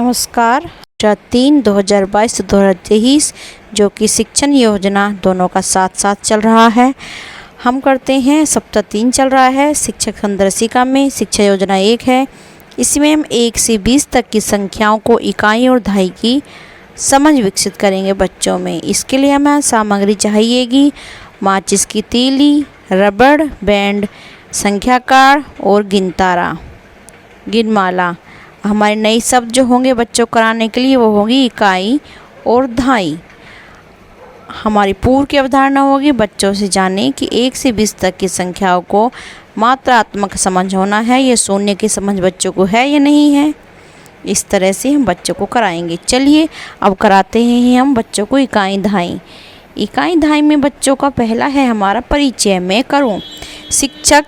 नमस्कार। कक्षा 3 2022 से 2023 जो कि शिक्षण योजना दोनों का साथ साथ चल रहा है। हम करते हैं सप्ताह 3 चल रहा है शिक्षक संदर्शिका में। शिक्षा योजना 1 है। इसमें हम 1 से 20 तक की संख्याओं को इकाई और दहाई की समझ विकसित करेंगे बच्चों में। इसके लिए हमें सामग्री चाहिएगी माचिस की तीली, रबड़ बैंड, संख्या कार्ड और गिनतारा, गिनमाला। हमारे नए शब्द जो होंगे बच्चों को कराने के लिए वो होगी इकाई और दहाई। हमारी पूर्व की अवधारणा होगी बच्चों से जाने कि 1 से 20 तक की संख्याओं को मात्रात्मक समझ होना है, ये शून्य की समझ बच्चों को है या नहीं है। इस तरह से हम बच्चों को कराएंगे। चलिए अब कराते हैं हम बच्चों को इकाई दहाई। इकाई दहाई में बच्चों का पहला है हमारा परिचय। मैं करूं। शिक्षक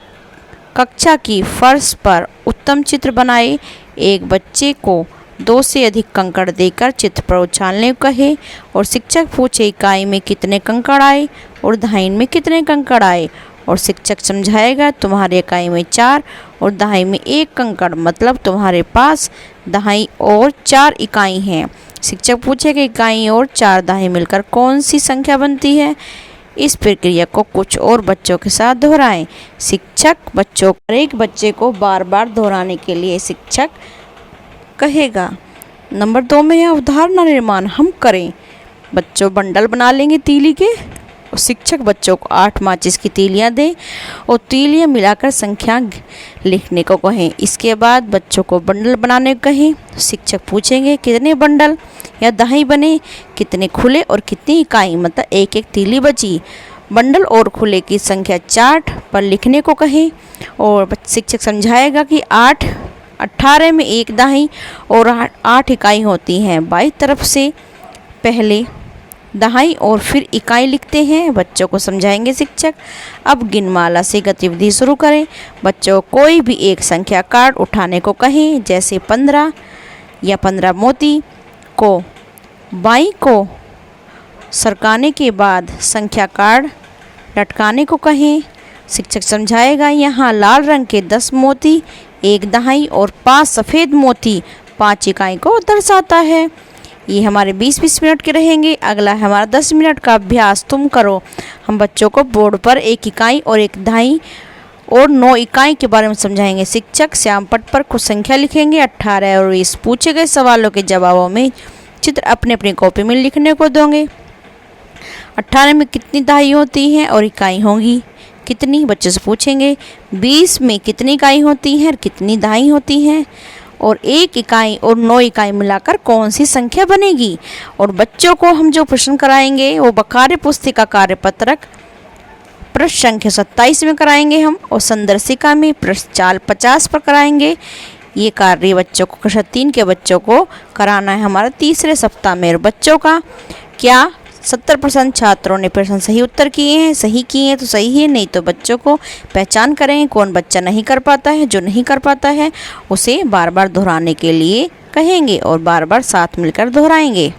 कक्षा की फर्श पर उत्तम चित्र बनाए। एक बच्चे को 2 से अधिक कंकड़ देकर चित्र पर उछालने को कहे और शिक्षक पूछे इकाई में कितने कंकड़ आए और दहाई में कितने कंकड़ आए, और शिक्षक समझाएगा तुम्हारे इकाई में 4 और दहाई में 1 कंकड़, मतलब तुम्हारे पास दहाई और 4 इकाई हैं। शिक्षक पूछेगा इकाई और 4 दहाई मिलकर कौन सी संख्या बनती है। इस प्रक्रिया को कुछ और बच्चों के साथ दोहराएं। शिक्षक बच्चों हर एक बच्चे को बार बार दोहराने के लिए शिक्षक कहेगा। नंबर 2 में है अवधारणा निर्माण। हम करें। बच्चों बंडल बना लेंगे तीली के और शिक्षक बच्चों को 8 माचिस की तीलियां दें और तीलियां मिलाकर संख्या लिखने को कहें। इसके बाद बच्चों को बंडल बनाने को कहें। शिक्षक पूछेंगे कितने बंडल या दहाई बने, कितने खुले और कितनी इकाई, मतलब 1-1 तीली बची। बंडल और खुले की संख्या चार्ट पर लिखने को कहें और शिक्षक समझाएगा कि 18 में 1 दहाई और 8 इकाई होती हैं। बाई तरफ से पहले दहाई और फिर इकाई लिखते हैं, बच्चों को समझाएंगे शिक्षक। अब गिनमाला से गतिविधि शुरू करें। बच्चों कोई भी एक संख्या कार्ड उठाने को कहें, जैसे 15 या 15 मोती को बाई को सरकाने के बाद संख्या कार्ड लटकाने को कहें। शिक्षक समझाएगा यहाँ लाल रंग के 10 मोती, 1 दहाई और 5 सफ़ेद मोती 5 इकाई को दर्शाता है। ये हमारे 20-20 मिनट के रहेंगे। अगला है हमारा 10 मिनट का अभ्यास। तुम करो। हम बच्चों को बोर्ड पर 1 इकाई और 1 दहाई और 9 इकाई के बारे में समझाएंगे। शिक्षक श्याम पट पर कुछ संख्या लिखेंगे। 18 और 20 पूछे गए सवालों के जवाबों में चित्र अपने अपनी कॉपी में लिखने को दोगे। 18 में कितनी दहाई होती हैं और इकाई होंगी कितनी, बच्चों से पूछेंगे। 20 में कितनी इकाई होती हैं और कितनी दहाई होती हैं, और 1 इकाई और 9 इकाई मिलाकर कौन सी संख्या बनेगी। और बच्चों को हम जो प्रश्न कराएंगे वो कार्य पुस्तिका कार्यपत्रक पृष्ठ संख्या 27 में कराएंगे हम, और संदर्शिका में पृष्ठ 50 पर कराएंगे। ये कार्य बच्चों को कक्षा 3 के बच्चों को कराना है हमारा तीसरे सप्ताह में। और बच्चों का क्या 70% छात्रों ने प्रश्न सही उत्तर किए हैं। सही किए हैं तो सही है, नहीं तो बच्चों को पहचान करें कौन बच्चा नहीं कर पाता है। जो नहीं कर पाता है उसे बार बार दोहराने के लिए कहेंगे और बार बार साथ मिलकर दोहराएंगे।